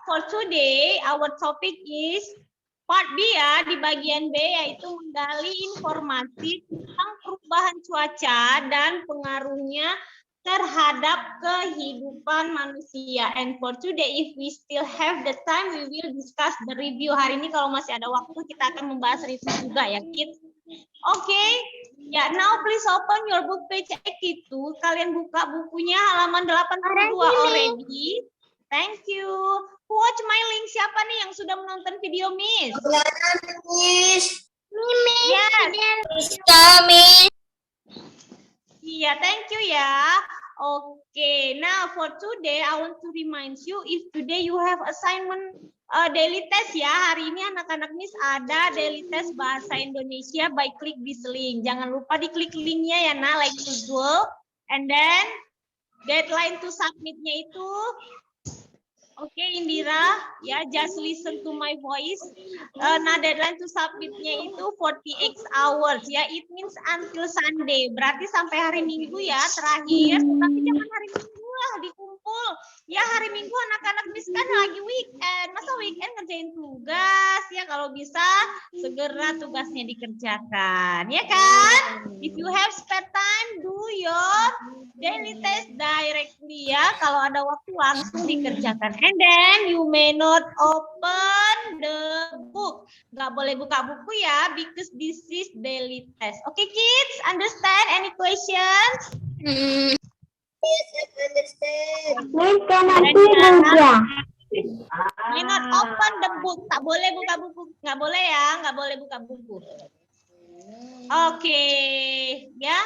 For today, our topic is part B ya, di bagian B yaitu menggali informasi tentang perubahan cuaca dan pengaruhnya terhadap kehidupan manusia. And for today, if we still have the time, we will discuss the review. Hari ini kalau masih ada waktu, kita akan membahas review juga ya, kids. Okay, ya, now please open your book page 82. Kalian buka bukunya halaman 82 already. Thank you. Who watch my link? Siapa nih yang sudah menonton video Miss? Miss. Yes. Miss. Iya, thank you ya. Okay, now for today I want to remind you if today you have assignment daily test ya. Hari ini anak-anak Miss ada daily test bahasa Indonesia by klik this link. Jangan lupa diklik linknya ya nah, like usual. And then deadline to submitnya itu okay, Indira, ya, just listen to my voice. Nah, deadline to submitnya itu 48 hours, ya. It means until Sunday. Berarti sampai hari Minggu ya, terakhir. Tapi jangan hari Minggu lah, dikumpul. Ya, hari Minggu anak-anak Miss kan lagi weekend. Masa weekend ngerjain tugas? Ya, kalau bisa, segera tugasnya dikerjakan. Ya kan? If you have spare time, do your daily test directly ya. Kalau ada waktu langsung dikerjakan. And then you may not open the book. Nggak boleh buka buku ya, because this is daily test. Okay, kids, understand? Any questions? Yes, I understand. May not open the book. Tak boleh buka buku. Nggak boleh ya, nggak boleh buka buku. Okay, ya.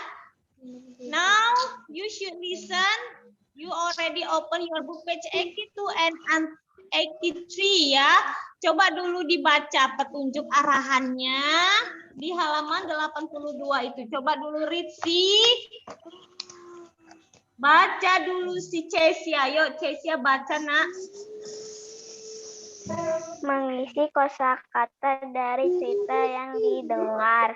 Now you should listen. You already open your book page 82 and 83 ya. Coba dulu dibaca petunjuk arahannya di halaman 82 itu. Coba dulu read baca dulu si Cesia. Yuk Cesia baca nak. Mengisi kosakata dari cerita yang didengar.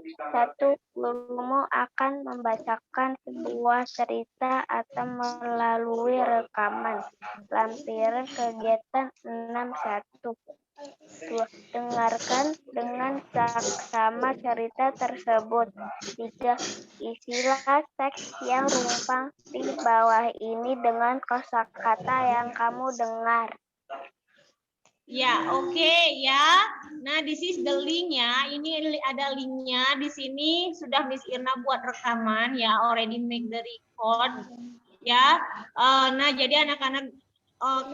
1. Gurumu akan membacakan sebuah cerita atau melalui rekaman. Lampiran kegiatan 6.1. 2. Dengarkan dengan saksama cerita tersebut. 3. Isilah teks yang rumpang di bawah ini dengan kosakata yang kamu dengar. Ya, oke ya. Nah, this is the link ya. Ini ada linknya di sini. Sudah Miss Irna buat rekaman ya. Already make the record ya. Nah, jadi anak-anak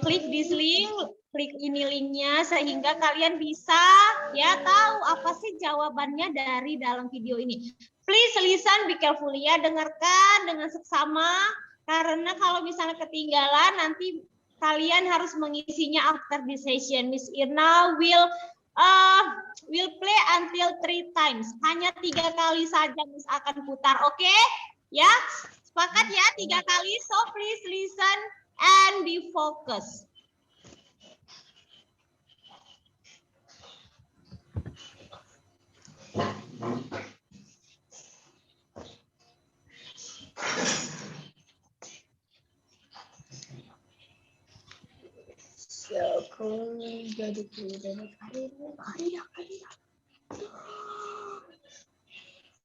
klik this link, klik ini linknya sehingga kalian bisa ya tahu apa sih jawabannya dari dalam video ini. Please listen, be careful ya. Dengarkan dengan seksama karena kalau misalnya ketinggalan nanti kalian harus mengisinya after this session. Miss Irna will play until 3 times. Hanya 3 kali saja Miss akan putar. Oke? Ya? Sepakat ya 3 kali. So please listen and be focused. Aku jadi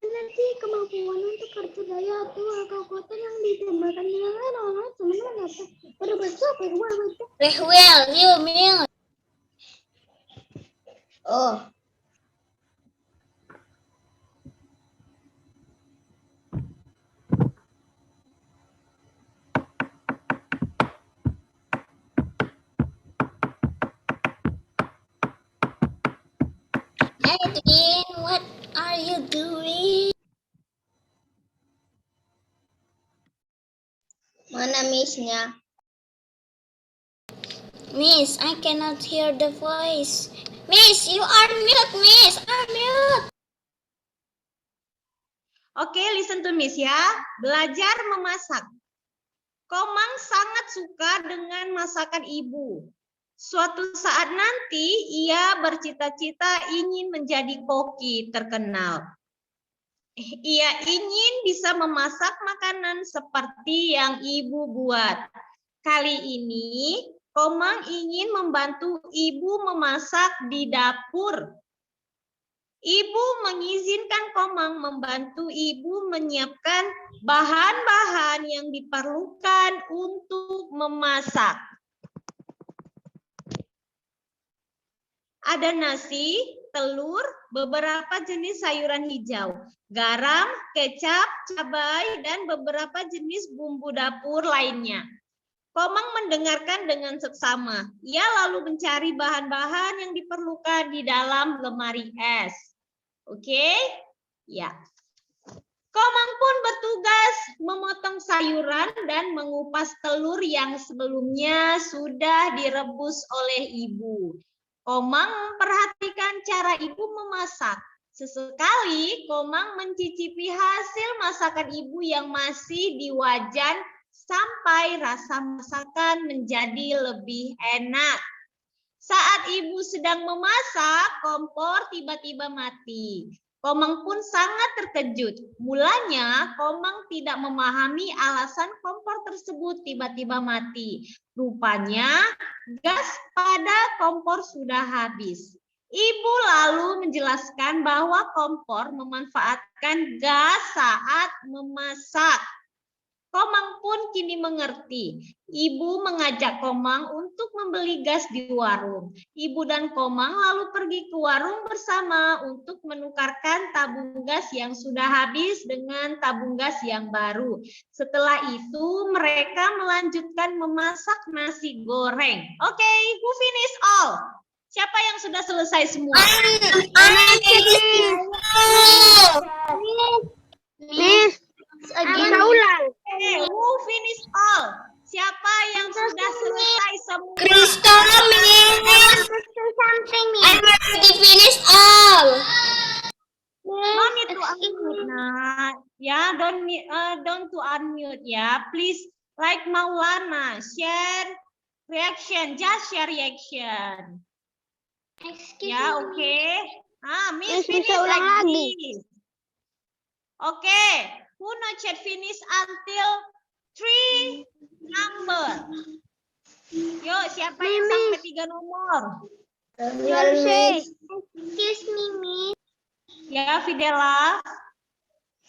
nanti kemampuan untuk kerja daya atau kekuatan yang ditambahkan dengan orang teman-teman dapat berbahasa Rehwell, you mute. Oh. Edwin, what are you doing? Mana Miss-nya? Miss, I cannot hear the voice. Miss, you are mute, Miss. Are mute. Oke, listen to Miss ya. Belajar memasak. Komang sangat suka dengan masakan ibu. Suatu saat nanti ia bercita-cita ingin menjadi koki terkenal. Ia ingin bisa memasak makanan seperti yang ibu buat. Kali ini Komang ingin membantu ibu memasak di dapur. Ibu mengizinkan Komang membantu ibu menyiapkan bahan-bahan yang diperlukan untuk memasak. Ada nasi, telur, beberapa jenis sayuran hijau, garam, kecap, cabai, dan beberapa jenis bumbu dapur lainnya. Komang mendengarkan dengan seksama. Ia lalu mencari bahan-bahan yang diperlukan di dalam lemari es. Oke? Ya. Komang pun bertugas memotong sayuran dan mengupas telur yang sebelumnya sudah direbus oleh ibu. Komang memperhatikan cara ibu memasak. Sesekali Komang mencicipi hasil masakan ibu yang masih di wajan sampai rasa masakan menjadi lebih enak. Saat ibu sedang memasak, kompor tiba-tiba mati. Komang pun sangat terkejut. Mulanya, Komang tidak memahami alasan kompor tersebut tiba-tiba mati. Rupanya, gas pada kompor sudah habis. Ibu lalu menjelaskan bahwa kompor memanfaatkan gas saat memasak. Komang pun kini mengerti. Ibu mengajak Komang untuk membeli gas di warung. Ibu dan Komang lalu pergi ke warung bersama untuk menukarkan tabung gas yang sudah habis dengan tabung gas yang baru. Setelah itu mereka melanjutkan memasak nasi goreng. Oke, who finish all? Siapa yang sudah selesai semua? Miss, bisa ulang. Okay, who finish all? Siapa yang sudah selesai semua? Something, Miss. I already finished all. No need to unmute, nah. Ya, don't to unmute ya. Please, like Maulana, share reaction, just share reaction. Excuse Ya, me. oke. Miss Miss, finish bisa ulang like lagi. this. Oke, who no chat finish until 3 number? Yuk, siapa yang Miss. sampai 3 nomor? Excuse me, Miss. Ya, Fidela.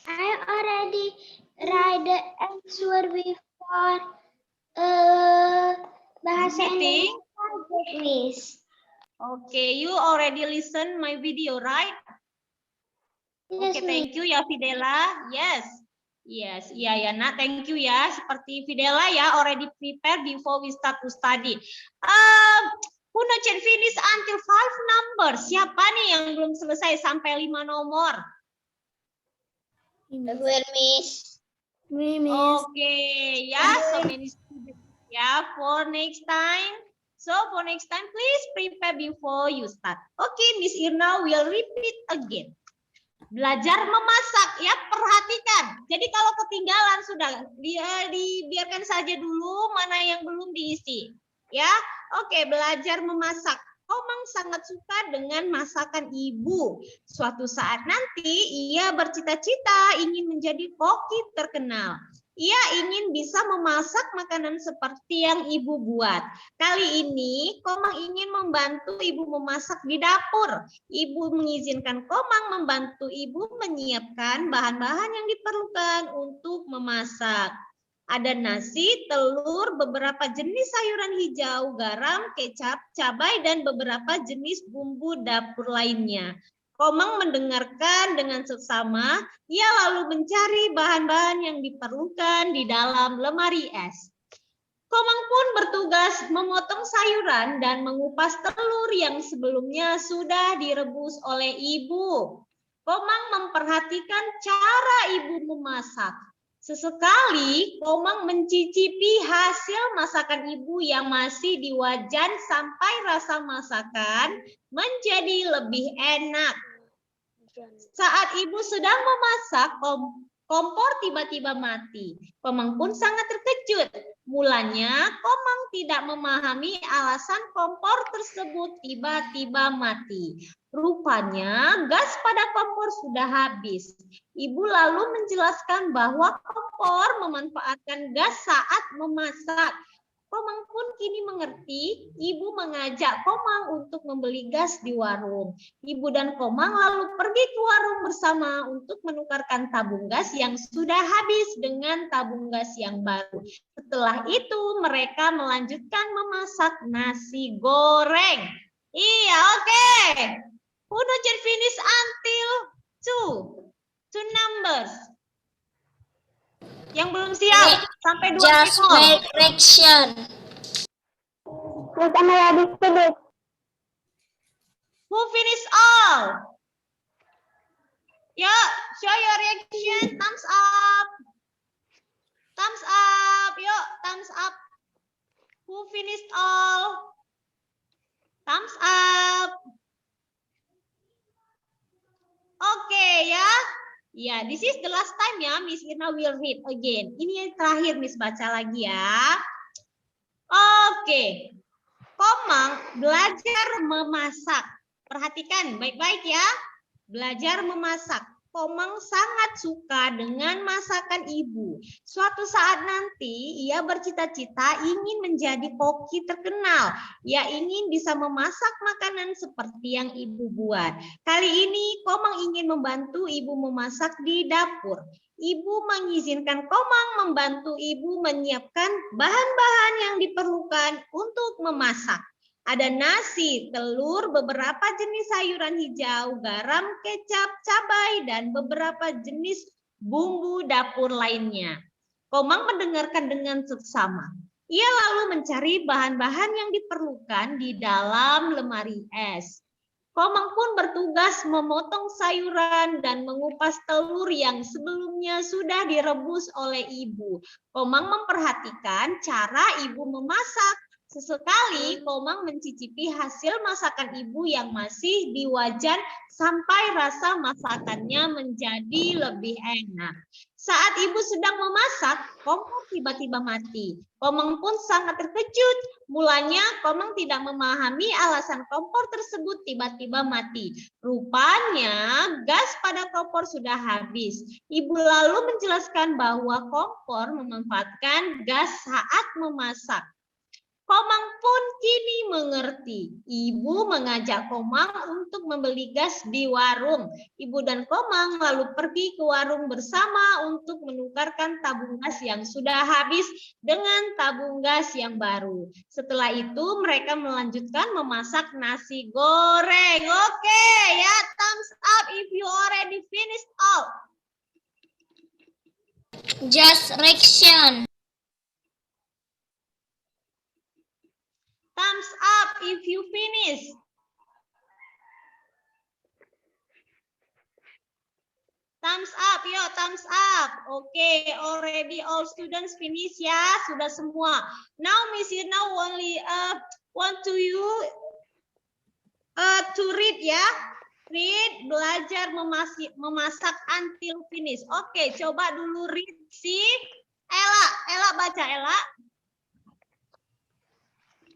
I already write the answer before bahasa Meeting? Indonesia, Miss. Okay, you already listen my video, right? Yes, Okay, thank you ya Fidela. Yes. Yes, iya ya Nak, thank you ya. Seperti Fidela ya, already prepare before we start to study. Who not yet finish until 5 number? Siapa nih yang belum selesai sampai 5 nomor? Miss. Okay, ya, so many students. Ya, for next time. So for next time, please prepare before you start. Okay, Miss Irna will repeat again. Belajar memasak ya, perhatikan. Jadi kalau ketinggalan sudah dibiarkan saja dulu mana yang belum diisi. Ya, oke, belajar memasak. Komang sangat suka dengan masakan ibu. Suatu saat nanti ia bercita-cita ingin menjadi koki terkenal. Ia ingin bisa memasak makanan seperti yang ibu buat. Kali ini Komang ingin membantu ibu memasak di dapur. Ibu mengizinkan Komang membantu ibu menyiapkan bahan-bahan yang diperlukan untuk memasak. Ada nasi, telur, beberapa jenis sayuran hijau, garam, kecap, cabai, dan beberapa jenis bumbu dapur lainnya. Komang mendengarkan dengan seksama, ia lalu mencari bahan-bahan yang diperlukan di dalam lemari es. Komang pun bertugas memotong sayuran dan mengupas telur yang sebelumnya sudah direbus oleh ibu. Komang memperhatikan cara ibu memasak. Sesekali Komang mencicipi hasil masakan ibu yang masih di wajan sampai rasa masakan menjadi lebih enak. Saat ibu sedang memasak, kompor tiba-tiba mati. Komang pun sangat terkejut. Mulanya Komang tidak memahami alasan kompor tersebut tiba-tiba mati. Rupanya gas pada kompor sudah habis. Ibu lalu menjelaskan bahwa kompor memanfaatkan gas saat memasak. Komang pun kini mengerti. Ibu mengajak Komang untuk membeli gas di warung. Ibu dan Komang lalu pergi ke warung bersama untuk menukarkan tabung gas yang sudah habis dengan tabung gas yang baru. Setelah itu mereka melanjutkan memasak nasi goreng. Iya, oke. Who not finish until two numbers? Yang belum siap sampai 2 Just people. make correction. Who finish all? Yuk, show your reaction. Thumbs up. Thumbs up. Yuk, thumbs up. Who finished all? Thumbs up. Oke ya. Ya, this is the last time ya, Miss Irna will read again. Ini yang terakhir Miss baca lagi ya. Oke. Komang belajar memasak. Perhatikan baik-baik ya. Belajar memasak. Komang sangat suka dengan masakan ibu. Suatu saat nanti ia bercita-cita ingin menjadi koki terkenal. Ia ingin bisa memasak makanan seperti yang ibu buat. Kali ini Komang ingin membantu ibu memasak di dapur. Ibu mengizinkan Komang membantu ibu menyiapkan bahan-bahan yang diperlukan untuk memasak. Ada nasi, telur, beberapa jenis sayuran hijau, garam, kecap, cabai, dan beberapa jenis bumbu dapur lainnya. Komang mendengarkan dengan seksama. Ia lalu mencari bahan-bahan yang diperlukan di dalam lemari es. Komang pun bertugas memotong sayuran dan mengupas telur yang sebelumnya sudah direbus oleh ibu. Komang memperhatikan cara ibu memasak. Sesekali Komang mencicipi hasil masakan ibu yang masih di wajan sampai rasa masakannya menjadi lebih enak. Saat ibu sedang memasak, Komang tiba-tiba mati. Komang pun sangat terkejut. Mulanya Komang tidak memahami alasan kompor tersebut tiba-tiba mati. Rupanya gas pada kompor sudah habis. Ibu lalu menjelaskan bahwa kompor memanfaatkan gas saat memasak. Komang pun kini mengerti. Ibu mengajak Komang untuk membeli gas di warung. Ibu dan Komang lalu pergi ke warung bersama untuk menukarkan tabung gas yang sudah habis dengan tabung gas yang baru. Setelah itu mereka melanjutkan memasak nasi goreng. Oke, ya, thumbs up if you already finished all. Just correction. Thumbs up if you finish. Thumbs up, yo, thumbs up. Okay, already all students finish ya, sudah semua. Now Miss Irna only want to you to read ya. Read, belajar memasak until finish. Oke, coba dulu read si Ella baca Ella.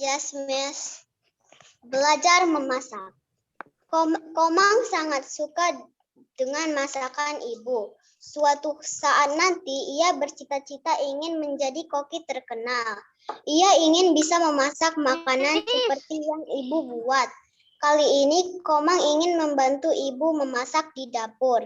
Yes, Miss. Belajar memasak. Komang sangat suka dengan masakan ibu. Suatu saat nanti ia bercita-cita ingin menjadi koki terkenal. Ia ingin bisa memasak makanan seperti yang ibu buat. Kali ini Komang ingin membantu ibu memasak di dapur.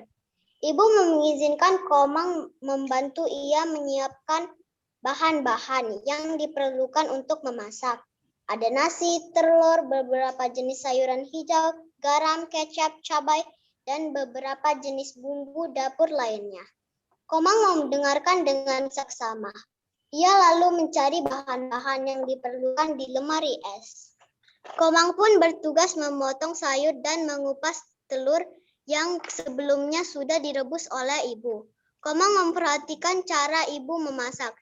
Ibu mengizinkan Komang membantu ia menyiapkan bahan-bahan yang diperlukan untuk memasak. Ada nasi, telur, beberapa jenis sayuran hijau, garam, kecap, cabai, dan beberapa jenis bumbu dapur lainnya. Komang mendengarkan dengan seksama. Ia lalu mencari bahan-bahan yang diperlukan di lemari es. Komang pun bertugas memotong sayur dan mengupas telur yang sebelumnya sudah direbus oleh ibu. Komang memperhatikan cara ibu memasak.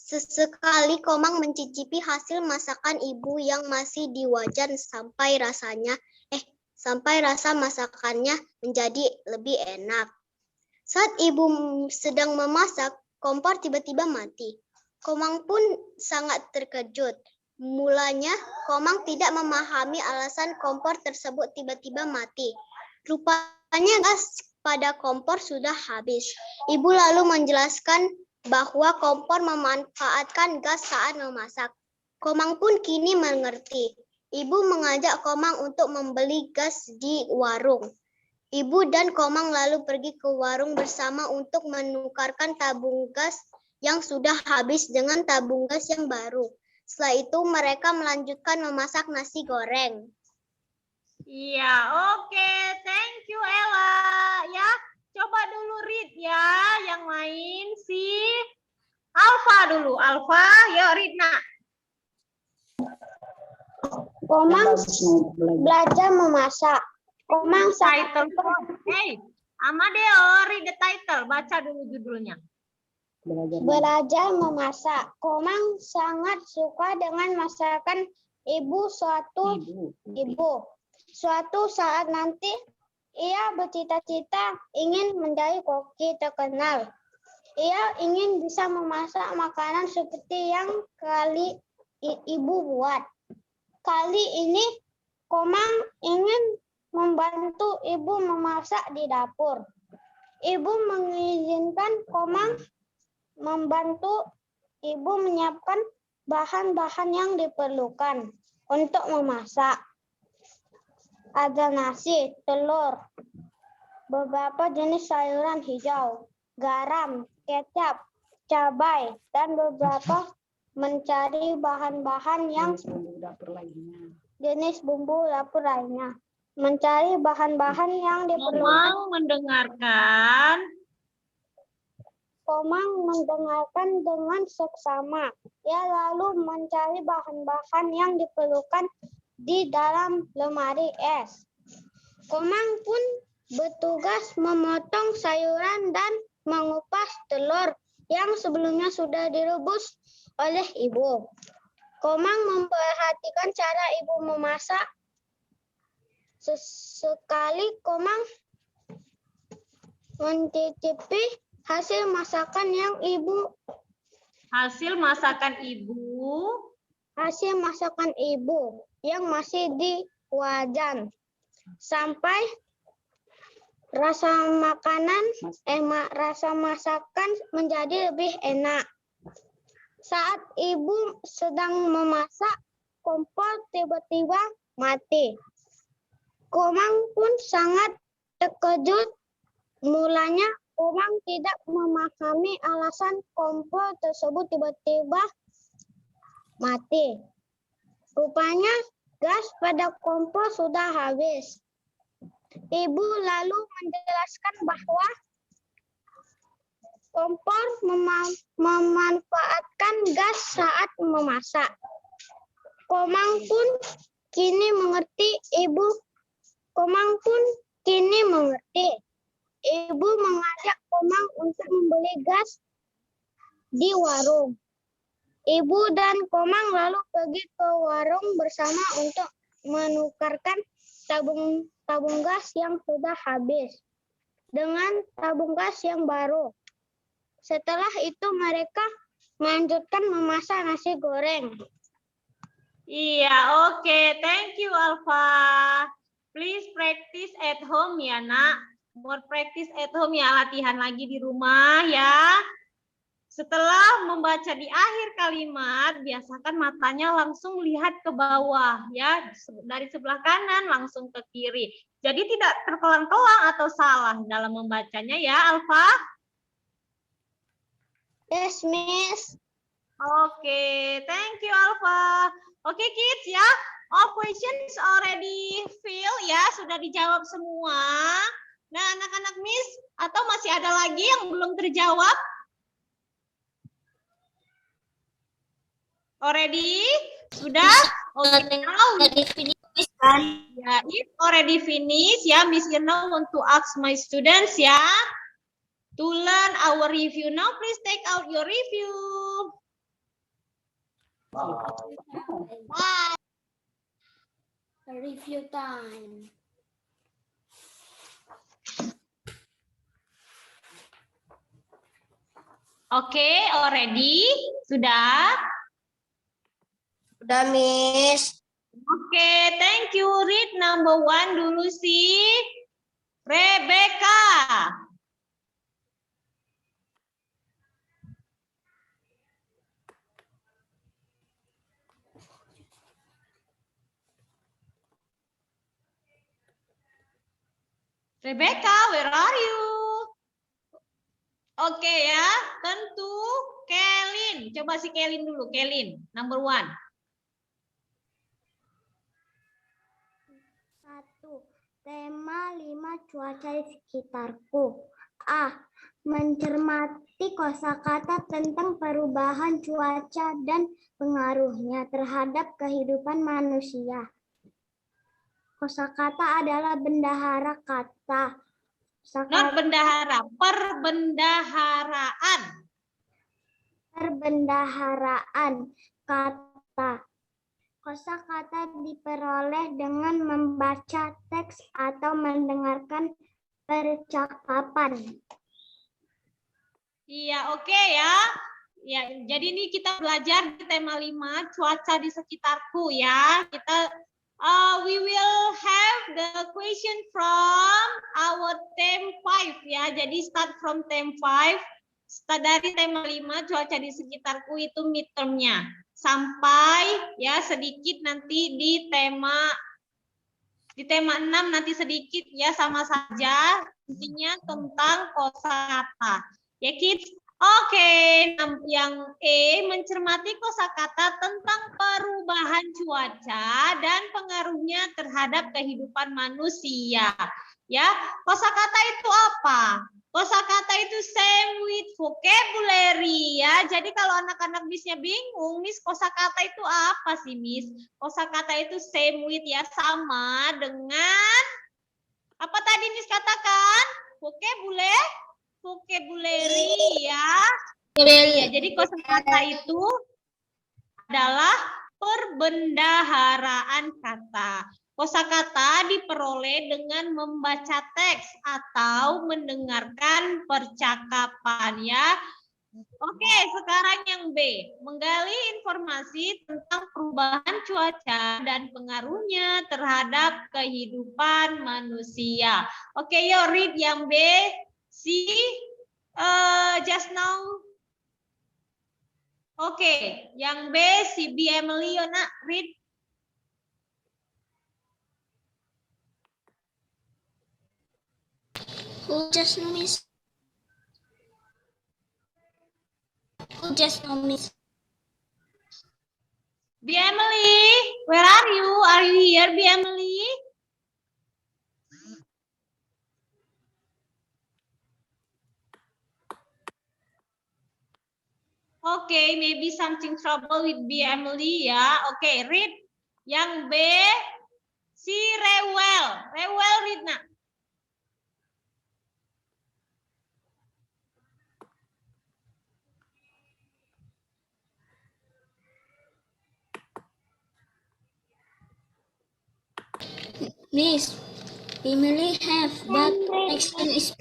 Sesekali Komang mencicipi hasil masakan ibu yang masih di wajan sampai rasa masakannya menjadi lebih enak. Saat ibu sedang memasak, kompor tiba-tiba mati. Komang pun sangat terkejut. Mulanya Komang tidak memahami alasan kompor tersebut tiba-tiba mati. Rupanya gas pada kompor sudah habis. Ibu lalu menjelaskan bahwa kompor memanfaatkan gas saat memasak. Komang pun kini mengerti. Ibu mengajak Komang untuk membeli gas di warung. Ibu dan Komang lalu pergi ke warung bersama untuk menukarkan tabung gas yang sudah habis dengan tabung gas yang baru. Setelah itu mereka melanjutkan memasak nasi goreng. Iya, oke. Thank you, Ella. Ya, coba dulu read ya. Yang lain si Alfa dulu. Alfa, yuk read nak. Komang belajar memasak. Komang Title. Hey, Amadeo, read the title. Baca dulu judulnya. belajar memasak. Komang sangat suka dengan masakan ibu. Suatu saat nanti ia bercita-cita ingin menjadi koki terkenal. Ia ingin bisa memasak makanan seperti yang kali ibu buat. Kali ini Komang ingin membantu ibu memasak di dapur. Ibu mengizinkan Komang membantu ibu menyiapkan bahan-bahan yang diperlukan untuk memasak. Ada nasi, telur, beberapa jenis sayuran hijau, garam, kecap, cabai, dan beberapa mencari bahan-bahan yang jenis bumbu dapur lainnya. Mencari bahan-bahan yang diperlukan. Komang mendengarkan. Komang mendengarkan dengan seksama. Ia lalu mencari bahan-bahan yang diperlukan di dalam lemari es. Komang pun bertugas memotong sayuran dan mengupas telur yang sebelumnya sudah direbus oleh ibu. Komang memperhatikan cara ibu memasak. Sesekali Komang mencicipi hasil masakan ibu yang masih di wajan sampai rasa masakan menjadi lebih enak. Saat ibu sedang memasak, kompor tiba-tiba mati. Komang pun sangat terkejut. Mulanya Komang tidak memahami alasan kompor tersebut tiba-tiba mati. Rupanya gas pada kompor sudah habis. Ibu lalu menjelaskan bahwa kompor memanfaatkan gas saat memasak. Komang pun kini mengerti. Ibu mengajak Komang untuk membeli gas di warung. Ibu dan Komang lalu pergi ke warung bersama untuk menukarkan tabung gas yang sudah habis dengan tabung gas yang baru. Setelah itu mereka melanjutkan memasak nasi goreng. Iya, oke. Thank you, Alfa. Please practice at home ya, nak. More practice at home ya, latihan lagi di rumah ya. Setelah membaca di akhir kalimat, biasakan matanya langsung lihat ke bawah ya, dari sebelah kanan langsung ke kiri. Jadi tidak terkelang-kelang atau salah dalam membacanya ya, Alfa. Yes, Miss. Okay, thank you, Alfa. Okay, kids ya, all questions already filled ya, sudah dijawab semua. Nah, anak-anak Miss, atau masih ada lagi yang belum terjawab? Already? Sudah? Okay, now. Ya, if already finished, ya, Miss Irna want to ask my students, ya, to learn our review. Now, please take out your review. Bye. Review time. Okay, already? Sudah? Udah, Miss. Okay, thank you. Read number 1 dulu si Rebecca. Rebecca, where are you? Oke ya, tentu Kelin. Coba si Kelin dulu, Kelin, number 1. 1. Tema 5 cuaca di sekitarku. A. Mencermati kosakata tentang perubahan cuaca dan pengaruhnya terhadap kehidupan manusia. Kosakata adalah bendahara kata. Not bendahara, perbendaharaan. Perbendaharaan kata. Kosakata diperoleh dengan membaca teks atau mendengarkan percakapan. Iya, oke ya. Ya, jadi ini kita belajar di tema 5 cuaca di sekitarku ya. Kita we will have the question from our term 5 ya. Jadi start from term 5, start dari tema 5 cuaca di sekitarku itu midterm-nya. Sampai ya sedikit nanti di tema 6 nanti sedikit ya sama saja intinya tentang kosakata. Ya kids. Oke, yang E mencermati kosakata tentang perubahan cuaca dan pengaruhnya terhadap kehidupan manusia. Ya, kosakata itu apa? Kosakata itu same with vocabulary ya. Jadi kalau anak-anak Miss-nya bingung, Miss kosakata itu apa sih Miss? Kosakata itu same with ya, sama dengan apa tadi Miss katakan? Vocabulary ya. Ya, jadi kosakata itu adalah perbendaharaan kata. Kosakata diperoleh dengan membaca teks atau mendengarkan percakapan ya. Oke, sekarang yang B, menggali informasi tentang perubahan cuaca dan pengaruhnya terhadap kehidupan manusia. Oke, yuk read yang B. See, just now. Oke, yang B si B Emily, Yona, read. Who just know Miss? Who just know Miss? B Emily, where are you? Are you here, B Emily? Okay, maybe something trouble with B Emily ya. Okay, read. Yang B si Rewel. Rewel read nak. Miss, Emily have but action is.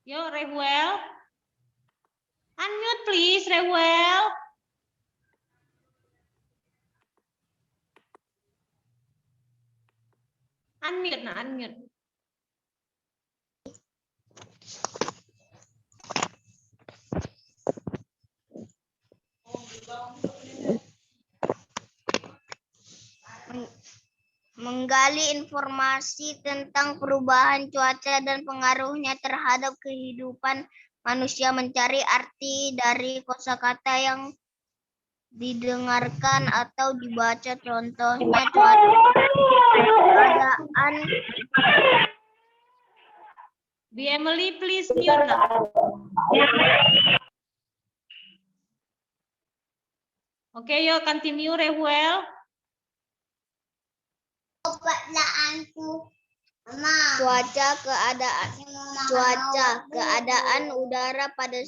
Yo, Rewel. Unmute please, Rewel. Unmute nah, unmute. Menggali informasi tentang perubahan cuaca dan pengaruhnya terhadap kehidupan manusia, mencari arti dari kosakata yang didengarkan atau dibaca, contohnya cuaca, keadaan. B Emily please mute nah. Oke, yuk continue Rewel. Keadaan udara pada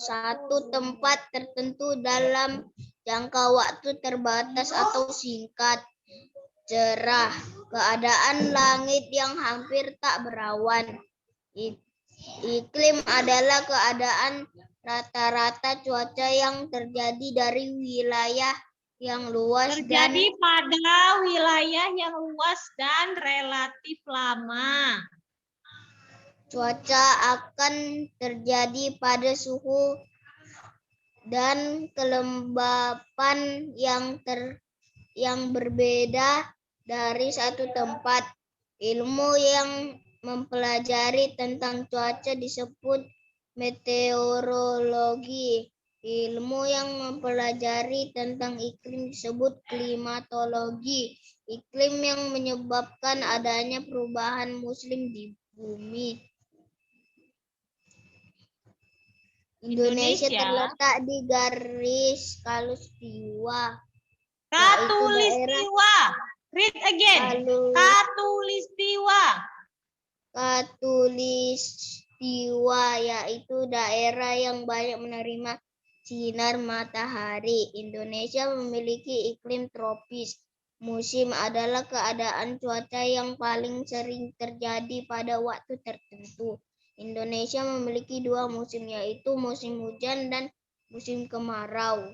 satu tempat tertentu dalam jangka waktu terbatas atau singkat. Cerah, keadaan langit yang hampir tak berawan. Iklim adalah keadaan rata-rata cuaca yang terjadi dari wilayah yang luas terjadi pada wilayah yang luas dan relatif lama. Cuaca akan terjadi pada suhu dan kelembapan yang berbeda dari satu tempat. Ilmu yang mempelajari tentang cuaca disebut meteorologi. Ilmu yang mempelajari tentang iklim disebut klimatologi. Iklim yang menyebabkan adanya perubahan musim di bumi. Indonesia terletak di garis khatulistiwa. Khatulistiwa. Read again. Khatulistiwa. Khatulistiwa yaitu daerah yang banyak menerima sinar matahari. Indonesia memiliki iklim tropis. Musim adalah keadaan cuaca yang paling sering terjadi pada waktu tertentu. Indonesia memiliki 2 musim, yaitu musim hujan dan musim kemarau.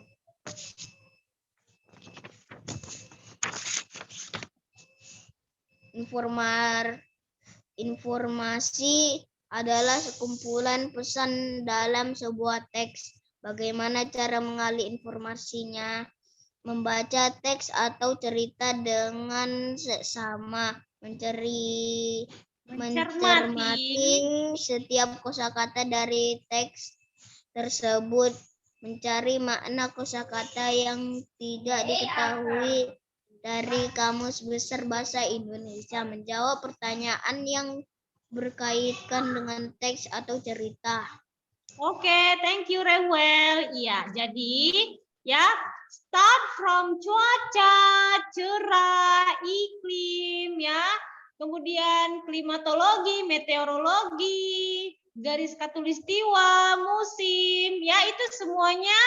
Informasi adalah sekumpulan pesan dalam sebuah teks. Bagaimana cara mengali informasinya? Membaca teks atau cerita dengan seksama, mencermati setiap kosakata dari teks tersebut, mencari makna kosakata yang tidak diketahui dari Kamus Besar Bahasa Indonesia, menjawab pertanyaan yang berkaitan dengan teks atau cerita. Oke, thank you Rewel. Iya, jadi ya start from cuaca, cerah, iklim ya. Kemudian klimatologi, meteorologi, garis khatulistiwa, musim, ya itu semuanya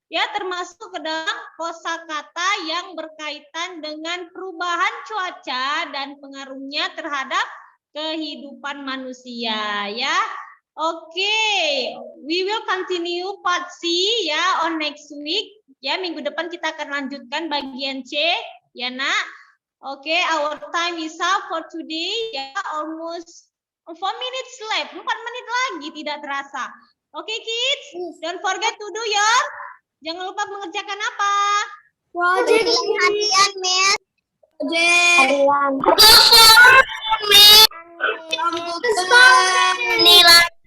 ya termasuk ke dalam kosakata yang berkaitan dengan perubahan cuaca dan pengaruhnya terhadap kehidupan manusia ya. Oke, we will continue part C ya on next week. Ya, minggu depan kita akan lanjutkan bagian C ya, Nak. Oke, our time is up for today. Ya, almost 4 minutes left. 4 menit lagi tidak terasa. Oke, kids, don't forget to do your. Jangan lupa mengerjakan apa? Project harian, Miss. Penilaian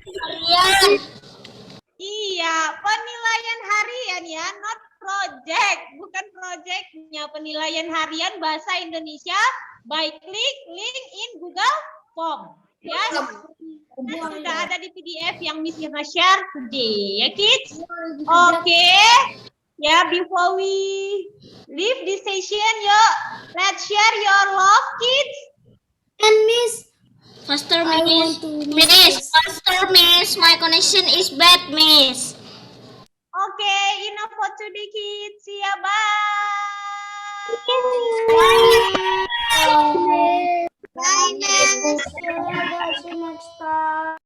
harian. Iya, penilaian harian ya, not project, bukan projectnya. Penilaian harian bahasa Indonesia by klik link in Google Form. Ya, sudah ada di PDF yang Miss Irna share today, ya kids. Oke, ya before we leave this session, yuk let's share your love, kids. And Miss, Faster, Miss. Faster, Miss. My connection is bad, Miss. Okay, enough for today, kids. See ya, bye. Bye.